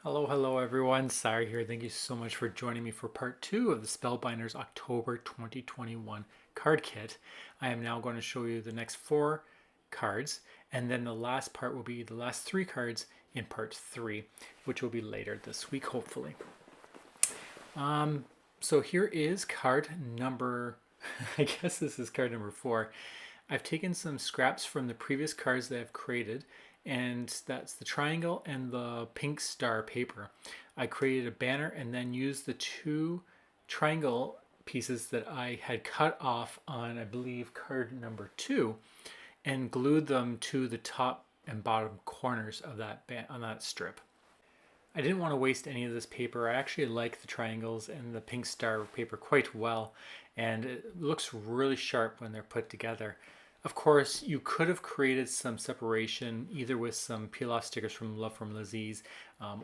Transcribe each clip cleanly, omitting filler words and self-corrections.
Hello everyone. Sire here. Thank you so much for joining me for part 2 of the Spellbinders October 2021 card kit. I am now going to show you the next 4 cards, and then the last part will be the last 3 cards in part 3, which will be later this week, hopefully. So here is card number, I guess this is card number 4. I've taken some scraps from the previous cards that I've created, and that's the triangle and the pink star paper. I created a banner and then used the 2 triangle pieces that I had cut off on, I believe, card number 2, and glued them to the top and bottom corners of that on that strip. I didn't want to waste any of this paper. I actually like the triangles and the pink star paper quite well, and it looks really sharp when they're put together. Of course, you could have created some separation either with some peel-off stickers from Love from Lizzie's,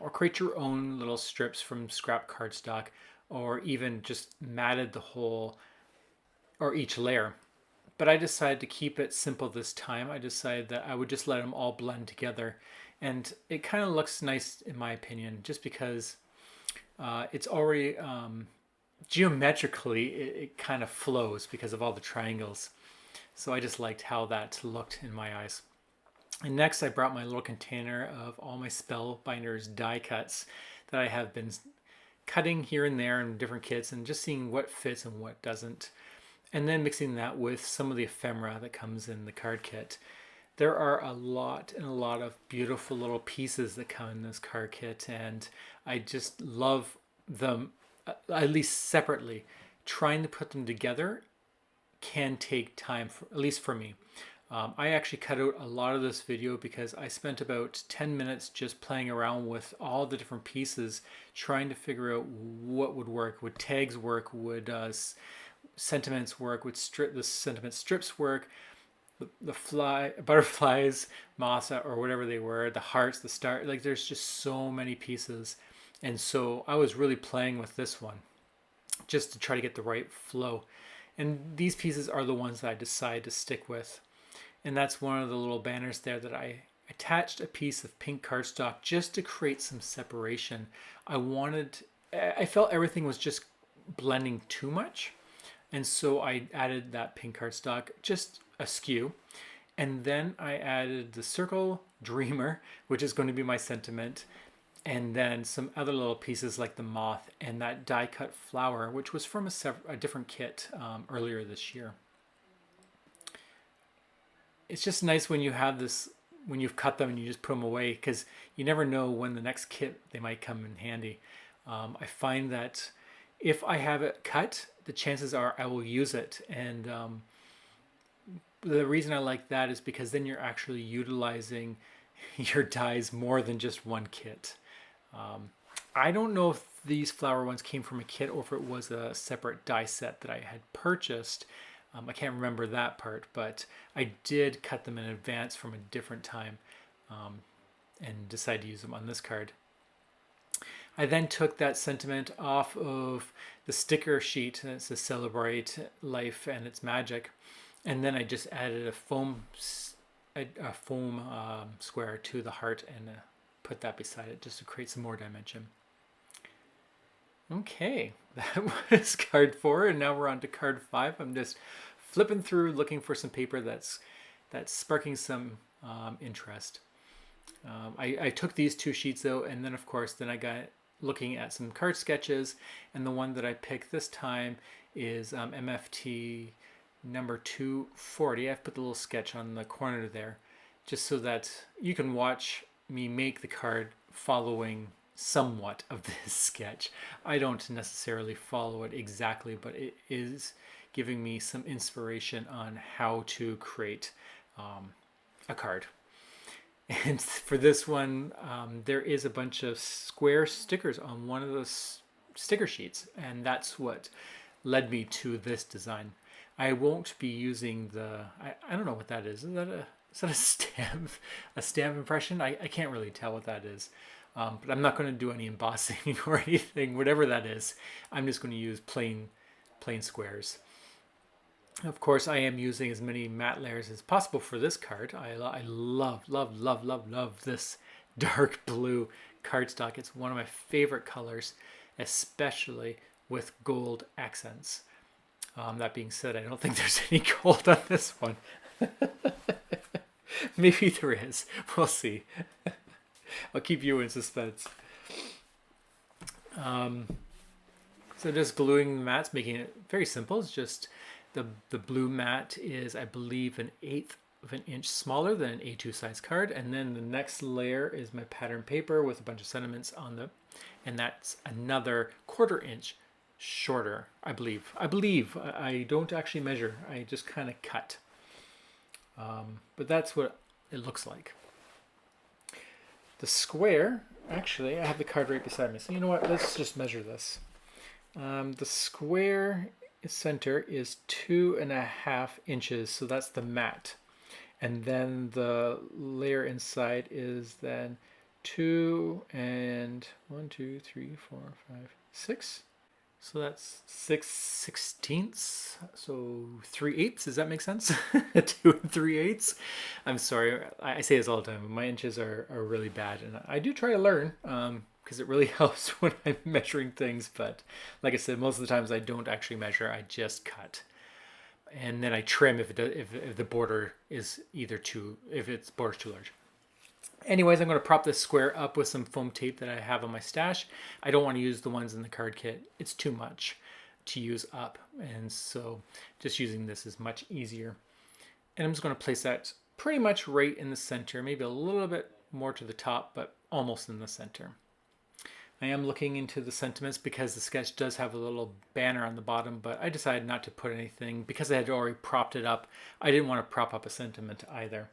or create your own little strips from scrap cardstock, or even just matted the whole or each layer. But I decided to keep it simple this time. I decided that I would just let them all blend together, and it kind of looks nice in my opinion, just because it's already geometrically it kind of flows because of all the triangles. So I just liked how that looked in my eyes. And next I brought my little container of all my Spellbinders die cuts that I have been cutting here and there in different kits and just seeing what fits and what doesn't. And then mixing that with some of the ephemera that comes in the card kit. There are a lot of beautiful little pieces that come in this card kit, and I just love them, at least separately. Trying to put them together can take time, at least for me. I actually cut out a lot of this video because I spent about 10 minutes just playing around with all the different pieces, trying to figure out what would work. Would tags work? Would sentiments work? Would the sentiment strips work? The butterflies, moths, or whatever they were, the hearts, the star, like there's just so many pieces. And so I was really playing with this one just to try to get the right flow. And these pieces are the ones that I decided to stick with. And that's one of the little banners there that I attached a piece of pink cardstock just to create some separation. I felt everything was just blending too much. And so I added that pink cardstock just askew. And then I added the circle dreamer, which is going to be my sentiment. And then some other little pieces like the moth and that die cut flower, which was from a different kit earlier this year. It's just nice when you have this, when you've cut them and you just put them away, because you never know when the next kit they might come in handy. I find that if I have it cut, the chances are I will use it. And the reason I like that is because then you're actually utilizing your dies more than just one kit. I don't know if these flower ones came from a kit or if it was a separate die set that I had purchased. I can't remember that part, but I did cut them in advance from a different time and decided to use them on this card. I then took that sentiment off of the sticker sheet that says Celebrate Life and Its Magic, and then I just added a foam square to the heart and put that beside it just to create some more dimension. Okay, that was card 4, and now we're on to card 5. I'm just flipping through looking for some paper that's sparking some interest. I took these 2 sheets out, and then of course then I got looking at some card sketches, and the one that I picked this time is MFT number 240. I've put the little sketch on the corner there just so that you can watch me make the card following somewhat of this sketch. I don't necessarily follow it exactly, but it is giving me some inspiration on how to create a card. And for this one, there is a bunch of square stickers on one of the sticker sheets, and that's what led me to this design. I won't be using I don't know what that is. Is that a stamp impression? I can't really tell what that is. But I'm not going to do any embossing or anything, whatever that is. I'm just going to use plain squares. Of course, I am using as many matte layers as possible for this card. I love this dark blue cardstock. It's one of my favorite colors, especially with gold accents. That being said, I don't think there's any gold on this one. Maybe there is. We'll see. I'll keep you in suspense. So just gluing the mats, making it very simple. It's just the blue mat is, I believe, 1/8 of an inch smaller than an A2 size card, and then the next layer is my pattern paper with a bunch of sentiments on the, and that's another 1/4 inch shorter, I believe. I don't actually measure. I just kind of cut. But that's what it looks like. The square, actually, I have the card right beside me. So you know what? Let's just measure this. The square center is 2.5 inches. So that's the mat. And then the layer inside is then 2 and 1, 2, 3, 4, 5, 6. So that's 6/16. So 3/8. Does that make sense? 2 3/8. I'm sorry. I say this all the time. My inches are really bad, and I do try to learn because it really helps when I'm measuring things. But like I said, most of the times I don't actually measure. I just cut, and then I trim if the border is if its border's too large. Anyways, I'm going to prop this square up with some foam tape that I have on my stash. I don't want to use the ones in the card kit. It's too much to use up. And so just using this is much easier. And I'm just going to place that pretty much right in the center, maybe a little bit more to the top, but almost in the center. I am looking into the sentiments because the sketch does have a little banner on the bottom, but I decided not to put anything because I had already propped it up. I didn't want to prop up a sentiment either.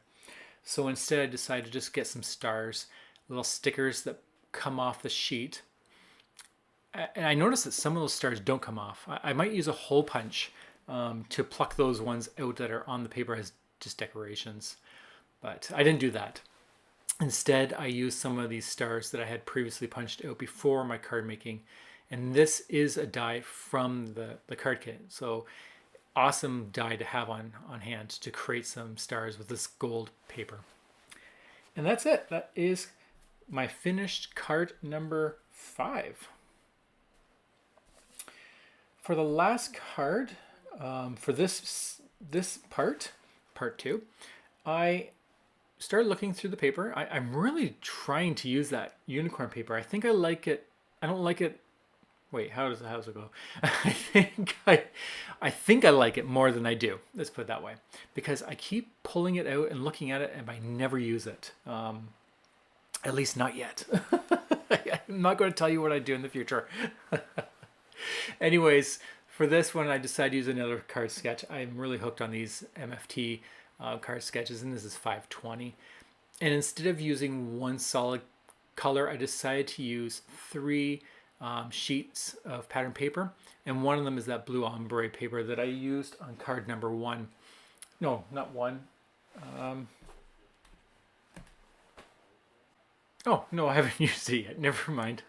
So instead I decided to just get some stars, little stickers that come off the sheet. And I noticed that some of those stars don't come off. I might use a hole punch to pluck those ones out that are on the paper as just decorations. But I didn't do that. Instead, I used some of these stars that I had previously punched out before my card making. And this is a die from the card kit. So awesome die to have on hand to create some stars with this gold paper. And that's it. That is my finished card number 5. For the last card, for this part 2, I started looking through the paper. I'm really trying to use that unicorn paper. I think I like it. I don't like it. Wait, how does it go? I think I like it more than I do. Let's put it that way, because I keep pulling it out and looking at it, and I never use it. At least not yet. I'm not going to tell you what I do in the future. Anyways, for this one, I decided to use another card sketch. I'm really hooked on these MFT card sketches, and this is 520. And instead of using one solid color, I decided to use 3 sheets of pattern paper, and one of them is that blue ombre paper that I used on card number 1. No, not 1. Oh no, I haven't used it yet. Never mind.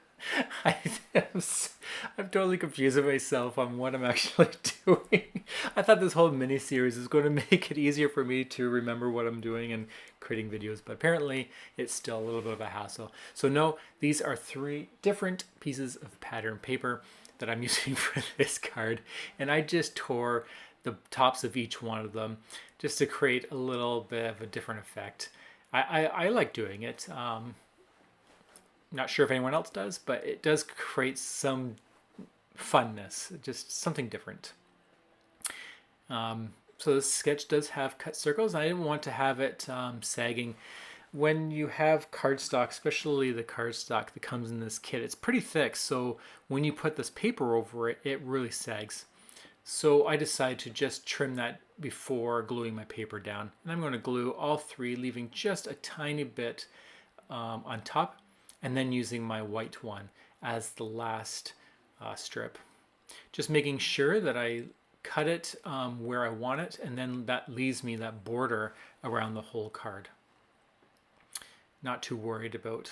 I'm totally confused with myself on what I'm actually doing. I thought this whole mini series is going to make it easier for me to remember what I'm doing and creating videos, but apparently it's still a little bit of a hassle. So no, these are 3 different pieces of pattern paper that I'm using for this card, and I just tore the tops of each one of them just to create a little bit of a different effect. I like doing it. Not sure if anyone else does, but it does create some funness, just something different. So this sketch does have cut circles. I didn't want to have it sagging. When you have cardstock, especially the cardstock that comes in this kit, it's pretty thick. So when you put this paper over it, it really sags. So I decided to just trim that before gluing my paper down. And I'm going to glue all 3, leaving just a tiny bit on top, and then using my white one as the last strip. Just making sure that I cut it where I want it, and then that leaves me that border around the whole card. Not too worried about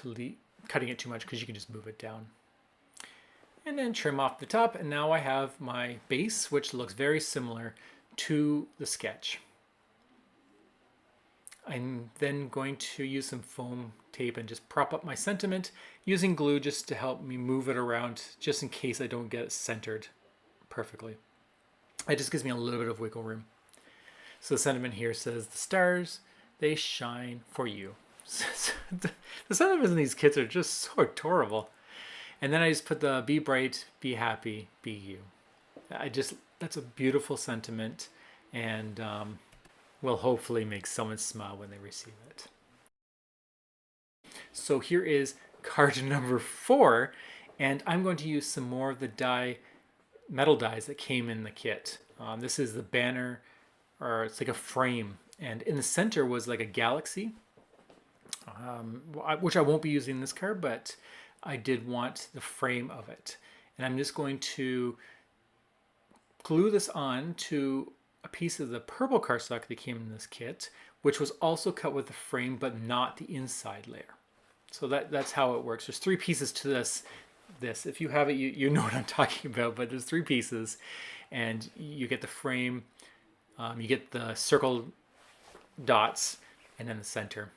cutting it too much because you can just move it down. And then trim off the top, and now I have my base, which looks very similar to the sketch. I'm then going to use some foam tape and just prop up my sentiment using glue just to help me move it around just in case I don't get it centered perfectly. It just gives me a little bit of wiggle room. So the sentiment here says, the stars, they shine for you. The sentiments in these kits are just so adorable. And then I just put the be bright, be happy, be you. That's a beautiful sentiment, and will hopefully make someone smile when they receive it. So here is card number 4, and I'm going to use some more of the metal dies that came in the kit. This is the banner, or it's like a frame, and in the center was like a galaxy, which I won't be using this card, but I did want the frame of it. And I'm just going to glue this on to a piece of the purple cardstock that came in this kit, which was also cut with the frame, but not the inside layer. So that's how it works. There's 3 pieces to this. If you have it, you know what I'm talking about, but there's 3 pieces, and you get the frame, you get the circle dots, and then the center.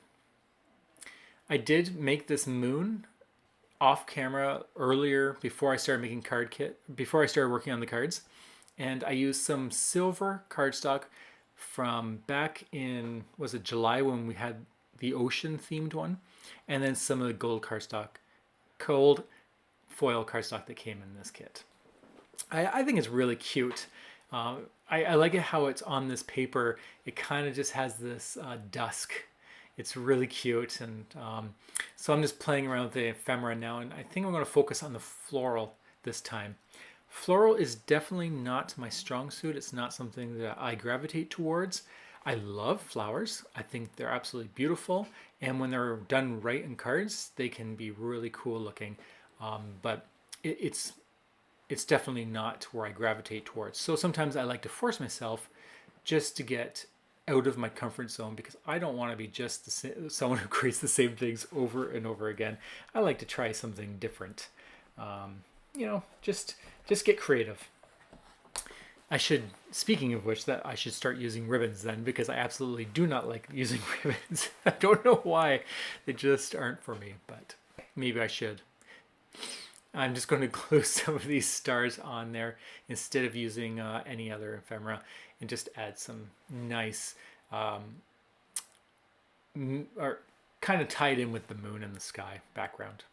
I did make this moon off camera earlier before I started making before I started working on the cards. And I used some silver cardstock from back in, was it July, when we had the ocean themed one? And then some of the gold foil cardstock that came in this kit. I think it's really cute. I like it how it's on this paper. It kind of just has this dusk. It's really cute, and so I'm just playing around with the ephemera now, and I think I'm going to focus on the floral this time. Floral is definitely not my strong suit. It's not something that I gravitate towards. I love flowers. I think they're absolutely beautiful, and when they're done right in cards, they can be really cool looking, but it's definitely not where I gravitate towards. So sometimes I like to force myself just to get out of my comfort zone, because I don't want to be just someone who creates the same things over and over again. I like to try something different. Just get creative. Speaking of which, that I should start using ribbons then, because I absolutely do not like using ribbons. I don't know why. They just aren't for me, but maybe I should. I'm just going to glue some of these stars on there instead of using any other ephemera, and just add some nice, or kind of tied in with the moon and the sky background.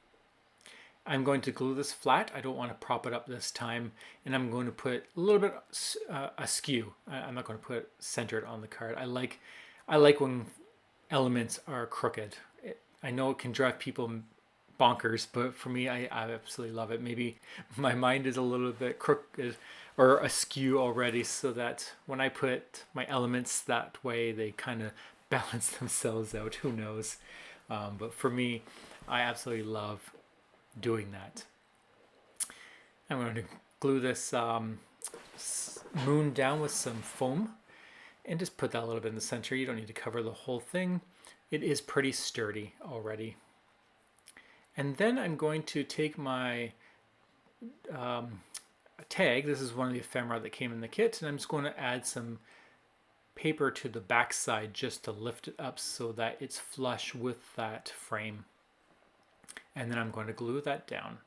I'm going to glue this flat. I don't want to prop it up this time, and I'm going to put a little bit askew. I'm not going to put it centered on the card. I like when elements are crooked. I know it can drive people bonkers, but for me, I absolutely love it. Maybe my mind is a little bit crooked or askew already, so that when I put my elements that way, they kind of balance themselves out. Who knows? But for me, I absolutely love doing that. I'm going to glue this moon down with some foam and just put that a little bit in the center. You don't need to cover the whole thing. It is pretty sturdy already. And then I'm going to take my tag. This is one of the ephemera that came in the kit, and I'm just going to add some paper to the back side just to lift it up so that it's flush with that frame. And then I'm going to glue that down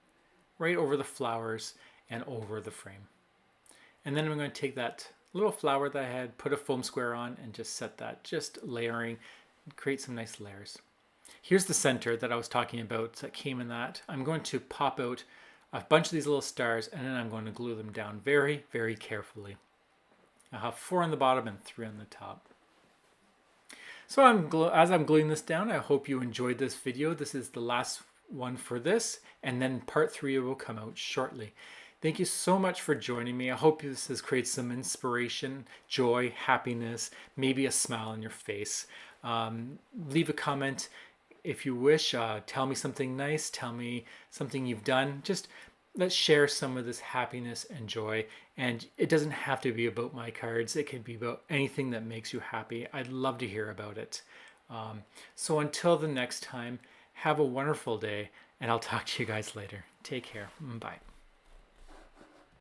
right over the flowers and over the frame. And then I'm going to take that little flower that I had, put a foam square on, and just set that, just layering, create some nice layers. Here's the center that I was talking about that came in that. I'm going to pop out a bunch of these little stars, and then I'm going to glue them down very, very carefully. I'll have 4 on the bottom and 3 on the top. So as I'm gluing this down, I hope you enjoyed this video. This is the last one for this, and then part 3 will come out shortly. Thank you so much for joining me. I hope this has created some inspiration, joy, happiness, maybe a smile on your face. Leave a comment if you wish. Tell me something nice. Tell me something you've done. Just let's share some of this happiness and joy. And it doesn't have to be about my cards. It can be about anything that makes you happy. I'd love to hear about it. So until the next time, have a wonderful day, and I'll talk to you guys later. Take care. Bye.